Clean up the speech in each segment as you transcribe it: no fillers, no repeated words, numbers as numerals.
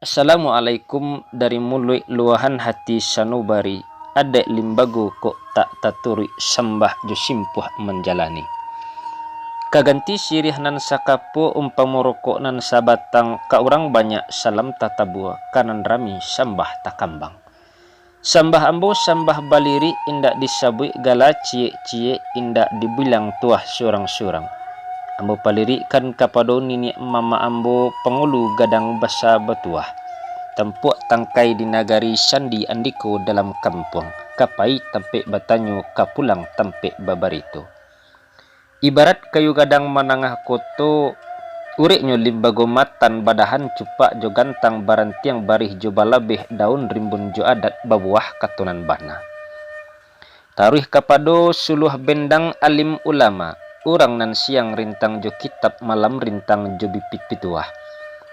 Assalamualaikum dari mulut luahan hati sanubari. Adek limbago kok tak taturi sambah jo simpuh menjalani. Kaganti sirih nan sakapo umpamoroko nan sabatang ka urang banyak salam tatabua kanan rami sambah takambang. Sambah ambo sambah baliri indak disabui gala cie-cie indak dibilang tuah surang-surang. Ambo paliri kan kapado nini mama ambo pengulu gadang basa batuah. Tempuk tangkai di nagari sandi andiko dalam kampung. Kapai tempe batanyo kapulang tempe babarito. Ibarat kayu gadang manangah koto, uriknyo limbago matan badahan cupak jo gantang barantiang barih jo balabeh daun rimbun jo adat babuah katunan bana. Taruh kapado suluh bendang alim ulama. Urang nan siang rintang jo kitab malam rintang jo bipit pituah.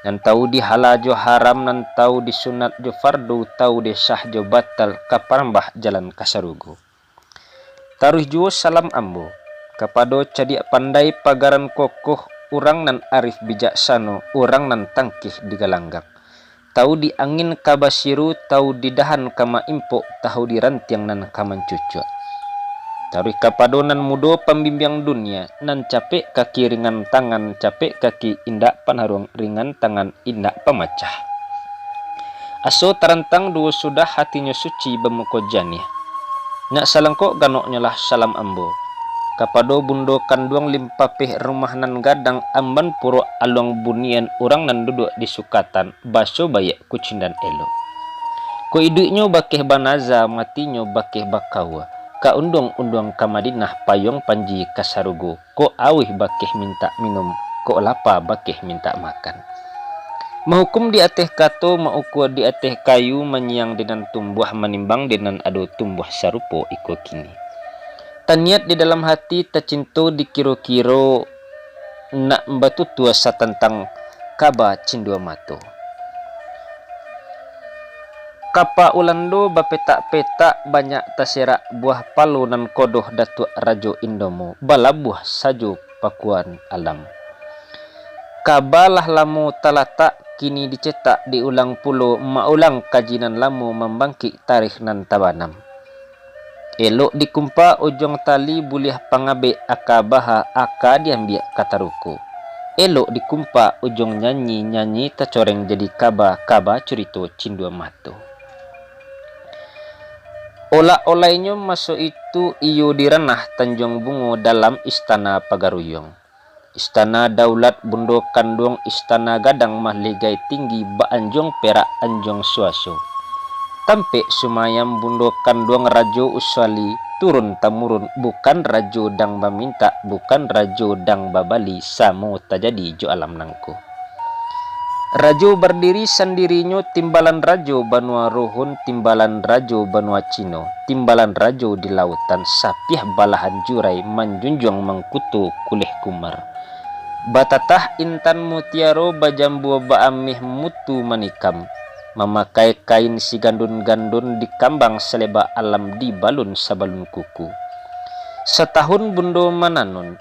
Nan tahu di halajo haram nan tahu di sunat jo fardu tahu di sah jo batal kaparambah jalan kasarugo. Taruh juo salam ambo kapado cadia pandai pagaran kokoh urang nan arif bijaksano urang nan tangkih digalanggak. Tahu di angin kabasiru tahu di dahan kama impo tahu di rantiang nan kamancucut. Taruh kapadonan mudo pembimbing dunia nan capek kaki ringan tangan capek kaki indak panarung ringan tangan indak pemacah. Aso tarantang duo sudah hatinya suci bemuko janih. Nak salangko ganoknya lah salam ambo. Kapado bundo kanduang limpapeh rumah nan gadang amban puro aluang bunian orang nan duduk di sukatan baso bayak kucindan elo. Ko iduknyo bakeh banaza matinyo bakeh bakawa. Ka undang-undang ka Madinah payong panji kasarugo. Ko awih bakeh minta minum, ko lapa bakeh minta makan. Mahukum di ateh kato, maukuat di ateh kayu, menyiang dengan tumbuh menimbang dengan ado tumbuh sarupo iko kini. Taniat di dalam hati tercinto di kiro-kiro nak batu tua satentang kaba cindua mato. Kapa ulando bapetak-petak banyak taserak buah palu nan kodoh datuk rajo Indomo bala buah sajo pakuan alam. Kabalah lamu talatak kini dicetak diulang pulo maulang kajinan lamu membangkit tarikh nan tabanam. Elok dikumpa ujung tali buliah pangabe akabaha aka diambiak kataruku. Elok dikumpa ujung nyanyi tacoreng jadi kaba curito cindua mato. Olah-olahnya masuk itu iyo diranah Tanjung Bungo dalam istana Pagaruyung. Istana Daulat Bundo Kandung istana gadang mahligai tinggi ba anjong perak anjong suaso. Tampe sumayam Bundo Kandung Rajo Uswali turun tamurun bukan rajo dang baminta bukan rajo dang babali samo tajadi jo alam nangko. Rajo berdiri sendirinya timbalan rajo Banua Rohun timbalan rajo Banua Cino timbalan rajo di lautan sapiah balahan jurai manjunjung mengkutu kulih kumar batatah intan mutiaro bajambua baamih mutu manikam memakai kain si gandun-gandun di kambang seleba alam di balun sabalun kuku. Setahun bundo mananun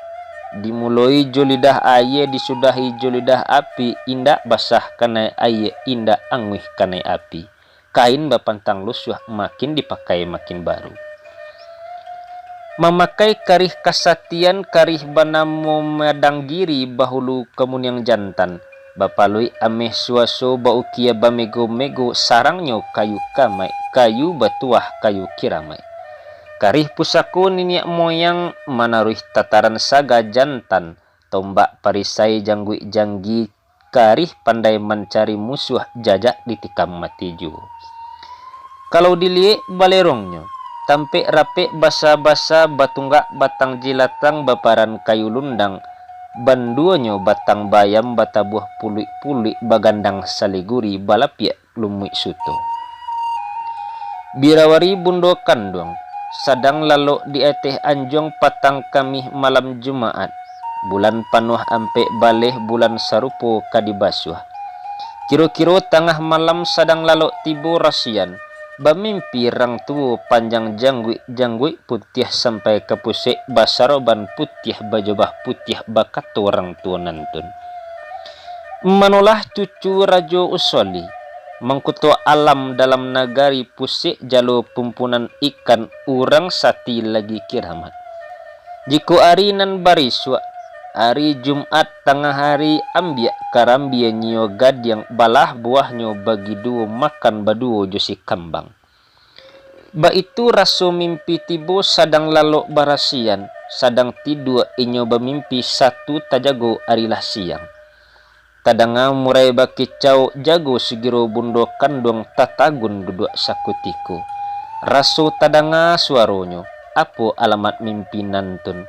dimulai jolidah aye disudahi jolidah api indak basah kanai aye indak angwih kanai api. Kain bapantang lusuh makin dipakai makin baru. Memakai karih kasatian karih banamo medang giri bahulu kemunyang jantan. Bapalui ameh suaso baukia bamego-mego sarangnyo kayu kamai kayu batuah kayu kiramai. Karih pusaku niniak moyang manaruh tataran saga jantan tombak parisai janggui janggi karih pandai mencari musuh jajak ditikam matiju. Kalau diliek balerongnya tampe rape basa-basa batunggak batang jilatang baparan kayu lundang banduonyo batang bayam batabuah pulik-pulik bagandang saliguri balapia lumui suto. Birawari Bundo Kandung sadang lalu di eteh anjong patang kami malam Jumaat. Bulan panuh ampe baleh bulan sarupo kadibasuh. Kiro-kiro tengah malam sadang lalu tibo rasian. Bamimpi rang tuo panjang janggui putih sampai ke pusik basaroban putih bajobah putih bakat orang tua nantun. Manolah cucu Rajo Usoli. mengkutu alam dalam nagari pusik jalo pumpunan ikan urang sati lagi kiramat. Jiku ari nan bariswa hari Jumat tengah hari ambia karambia nyo gadyang balah buahnyo bagi duo makan baduo josi kambang. Ba itu raso mimpi tibo sadang lalok barasian, sadang tidur inyo bamimpi satu tajago arilah siang. Tadanga murai bakicau jago sigiro bundo kandung tatagun duduk sakutiku. Raso tadanga suaronyo, apo alamat mimpi nantun.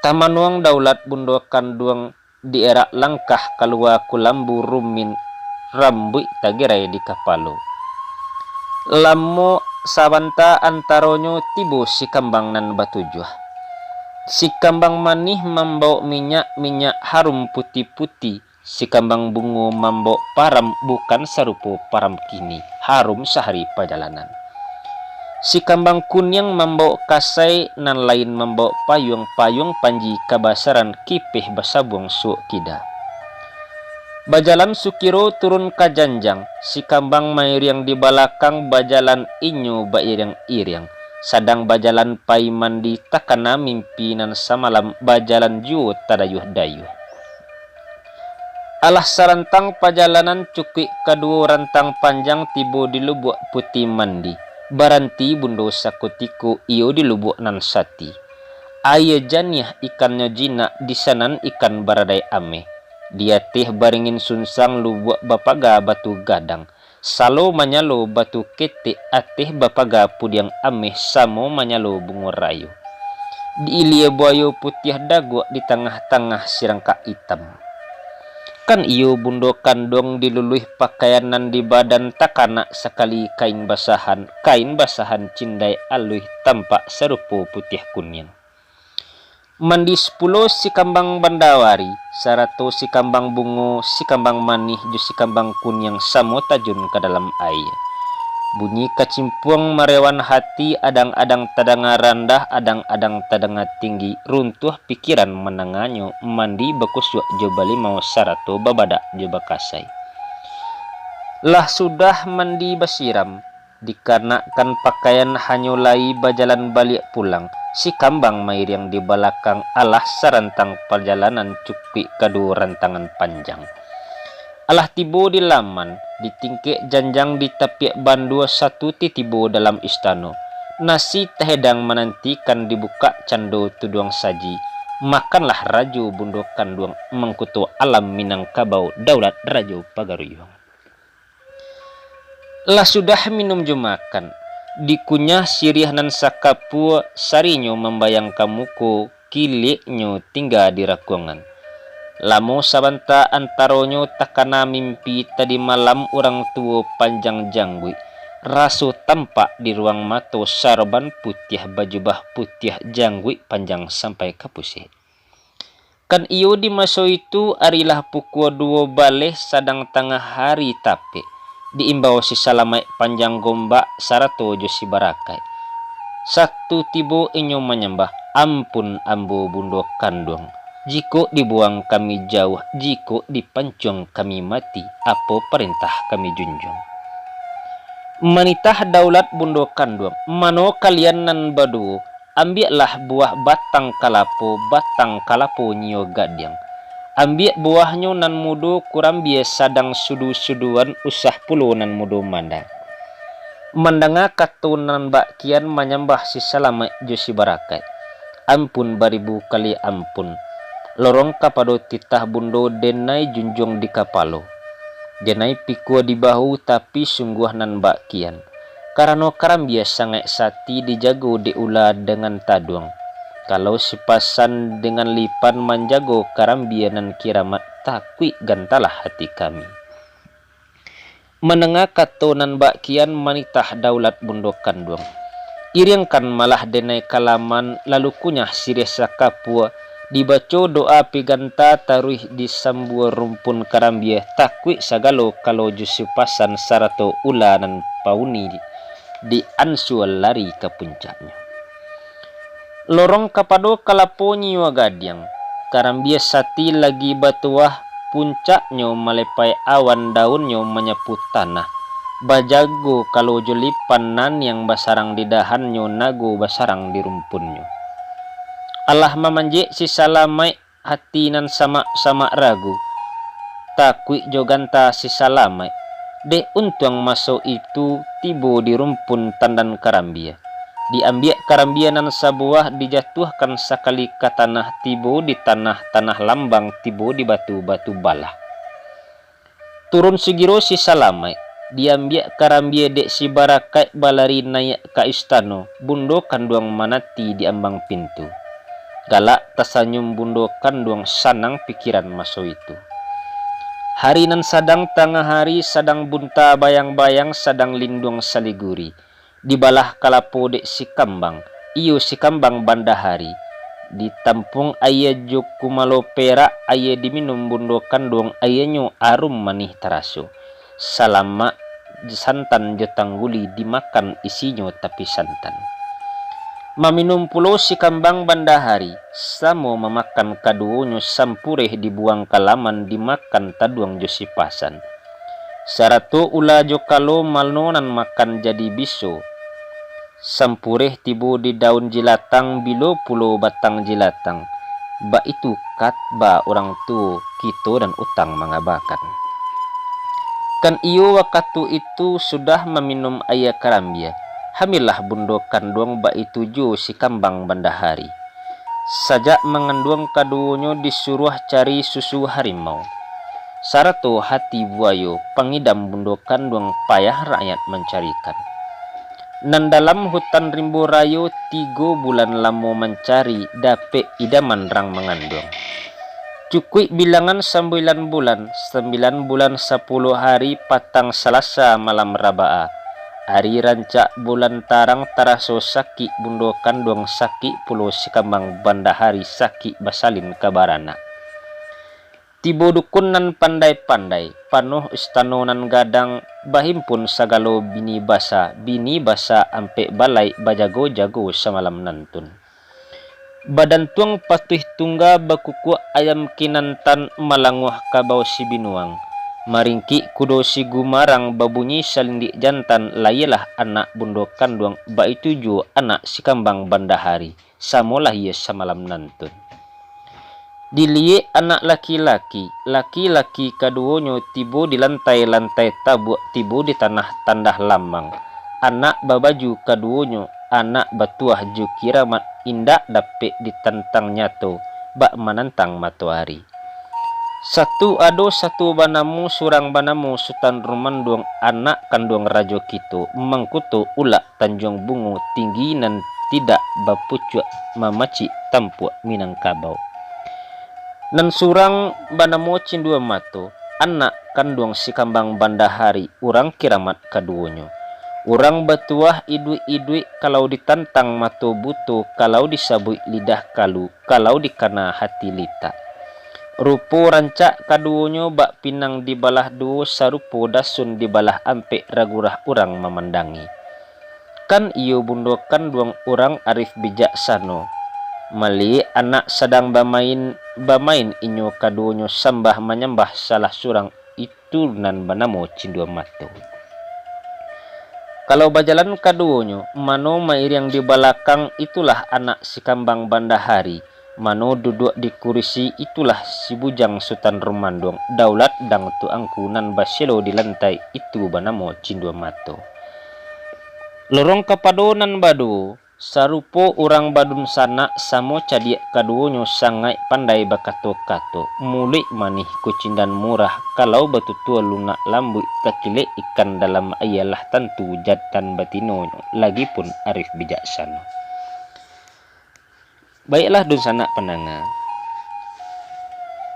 Tamanuang daulat bundo kandung di era langkah kalua kulambu rumin rambut tagirai di kapalo. Lamo sabanta antaronyo tibo si kambang nan batujuh. Si kambang manih membau minyak harum putih-putih. Si kambang bungo membau param bukan sarupo param kini, harum sehari perjalanan. Si kambang kunyang membau kasai nan lain membau payung-payung panji kabasaran kipih basabuang su kida. Bajalan sukiro turun ka janjang, si kambang mairiang di balakang bajalan inyo bairiang-iriang. Sadang bajalan pai mandi takana mimpinan samalam bajalan juo tadayuh-dayuh. Alah sarantang pajalanan cukik kedua rantang panjang tibo di lubuk putih mandi. Baranti bundo sakutiku iyo di lubuk nan sati. Aya janiah ikannya jina disanan ikan baradai ame. Dia teh baringin sunsang lubuk bapaga batu gadang. Salo manyalo batu kete ateh bapaga pudiang ameh samo manyalo bungo rayu. Di ilia buayo putih dago di tengah-tengah sirangka hitam. Kan iyo bundo kandong diluluih pakaianan di badan takana sekali kain basahan cindai aluih tampak serupo putih kuning. Mandi 10 si kambang bandawari, 100 si kambang bungo, si kambang manih, si kambang kunyang samo tajun ke dalam air. Bunyi kacimpuang marewan hati, adang-adang tadanga rendah, adang-adang tadanga tinggi, runtuh pikiran menanganyo, mandi bakusuk jobali mau 100 babada jobakasai. Lah sudah mandi basiram, dikarenakan pakaian hanyolai bajalan balik pulang. Si kambang mair yang di belakang alah sarantang perjalanan cukik kedua rantangan panjang. Alah tibo di laman, di tingkek janjang di tapiak bandua satu tibo dalam istana. Nasi tehedang menantikan dibuka cando tuduang saji. Makanlah rajo bundo kanduang mengkutu alam Minangkabau daulat rajo Pagaruyung. Lah sudah minum jumakan. Dikunyah sirih nan sakapu sarinyo membayang kamuko kiliknyo tinggal di rakungan. Lamo sabanta antaronyo takana mimpi tadi malam orang tua panjang jangwi. Raso tampak di ruang mato sarban putih bajubah putih jangwi panjang sampai kapuse. Kan iyo di maso itu arilah pukul 2 baleh sadang tengah hari tape. Diimbau si salamai panjang gombak sarato jo si barakai. Satu tibo inyo menyembah, ampun ambo bundo kandung. Jiko dibuang kami jauh, jiko dipancung kami mati, apo perintah kami junjung. Manitah daulat bundo kandung, mano kalian nan badu, ambillah buah batang kalapo nyo gadyang. Ambil buahnya nan mudo kurang biasa sadang sudu-suduan usah puluh nan mudo manda. Mandanga katunan bakian menyembah si salama josi barakai. Ampun baribu kali ampun. Lorong kapado titah bundo denai junjung di kapalo. Denai pikua di bahu tapi sungguh nan bakian. Karena karam biasa ngai sati dijago diula dengan taduang. Kalau sipasan dengan lipan manjago karambianan kiramat takwi gantalah hati kami. Menengah katonan bakian manitah daulat bundo kandung. Iriangkan malah denai kalaman lalu kunyah sirih sakapua. Dibaco doa piganta taruh di sambuah rumpun karambia takwi sagalo kalau jusipasan sarato ulanan pauni di ansual lari ke puncaknya. Lorong kapado kalaponyi wagadyang, karambia sati lagi batuah puncaknya melepai awan daunnya menyapu tanah. bajago kalau jolipan nan yang basarang di dahannya nago basarang di rumpunnya. Allah mamanje si salamai hati nan sama ragu, takui joganta si salamai de untuang masuk itu tibo di rumpun tandan karambia. Diambil karambia nan sabuah dijatuhkan sekali ke tanah tibo di tanah lambang tibo di batu-batu balah. Turun sigiro si salamai diambil karambia dek si barakai balari naik ke istano bundo kanduang manati di ambang pintu. Galak tasanyum bundo kanduang sanang pikiran masuk itu. Hari nan sadang tengah hari sadang bunta bayang-bayang sadang lindung saliguri. Di balah kalapo dek si kambang, iyo si kambang bandahari. Di tampung ayah joku malo perak ayah diminum bundo kandung ayahnya arum manih terasu. Salama santan jotangguli dimakan isinya tapi santan. Maminum pulo si kambang bandahari, samo memakan kaduonyo sampureh dibuang kalaman dimakan taduang josipasan. Sarato ula jokalo malnonan makan jadi biso. Sampureh tibo di daun jilatang bilo pulo batang jilatang. Ba itu kat ba orang tu kito dan utang mengabakan. Kan iyo waktu itu sudah meminum ayah karambia. Hamilah bundo kanduang ba itu jo si kambang bandahari. Sajak mengandung kaduonyo disuruh cari susu harimau. Sarato hati buayo pangidam bundo kanduang payah rakyat mencarikan. Nan dalam hutan rimbo rayo 3 bulan lamo mencari dape idaman rang mengandung. Cukui bilangan 9 bulan 10 hari patang Selasa malam Rabaa. Hari rancak bulan tarang taraso saki bundo kandung saki pulau si kambang bandahari saki basalin kabarana. Tibo dukun nan pandai-pandai panuh istanonan gadang bahimpun sagalo bini basa ampe balai bajago-jago semalam nantun. Badan tuang patuh tungga bakuku ayam kinantan malanguh kabau si binuang. Maringki kudo si gumarang babunyi salindik jantan layalah anak bundo kanduang ba itu jo anak si kambang bandahari samolah ia semalam nantun. Dilie anak laki-laki kaduonyo tibo di lantai-lantai tabuk tibo di tanah tandah lamang. Anak babaju kaduonyo anak batuah ju kiramat indak dapet ditentang nyato bak menantang matahari. Satu banamu surang banamu sutan rumanduang anak kanduang rajo kito mengkutu ulak Tanjung Bungu tinggi nan tidak bapucuk mamaci tampu Minangkabau. Nan surang banamu cindua mato anak kanduang si kambang bandahari urang kiramat kaduonyo. Urang batuah idui kalau ditantang mato buto kalau disabui lidah kalu kalau dikana hati lita. Rupo rancak kaduonyo bak pinang di balah duo sarupo dasun di balah ampe ragurah urang memandangi. Kan iyo bundokan duang urang arif bijaksano. Mali anak sedang bamain inyo kaduonyo sambah menyembah salah surang itu nan banamo cindua mato. Kalau bajalan kaduonyo mano mairiang di balakang itulah anak si kambang bandahari. Mano duduk di kursi itulah si bujang Sultan Rumandong daulat dang tu angkunan baselo di lantai itu banamo cindua mato. Lorong kapadonan badu sarupo urang badun sana samo cadiak kaduonyo sangai pandai bakato-kato mulik manih kucindan murah kalau batu tua lunak lambu kakile ikan dalam ayalah tentu jatan batino lagi pun arif bijaksana. Baiklah dun sanak penanga.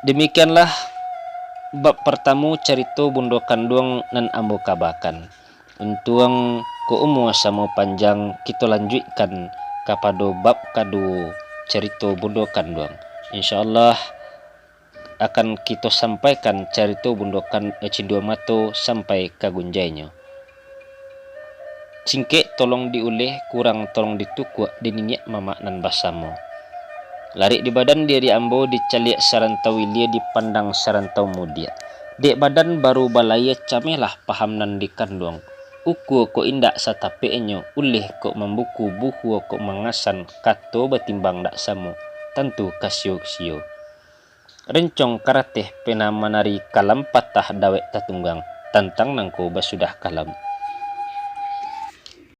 Demikianlah bab pertama cerita bundo kanduang nan ambo kabakan. Untuang keumu samo panjang kita lanjutkan kepada bab kadu cerita bundo kanduang. Insyaallah akan kita sampaikan cerita bundo cindua mato sampai kagunjainya. Cingkek tolong diulih kurang tolong ditukuk dininyak mama nan basamo. Lari di badan diri ambo dicaliak sarantau ilia dipandang sarantau mudia. Dek badan baru balaya camelah paham nan di kanduang. Uku ko indak sa tapenyo ulih ko membuku buku ko mengasan kato betimbang dak samo tentu kasio-sio. Rencong karateh pena manari kalam patah dawek tatunggang tantang nangko basudah kalam.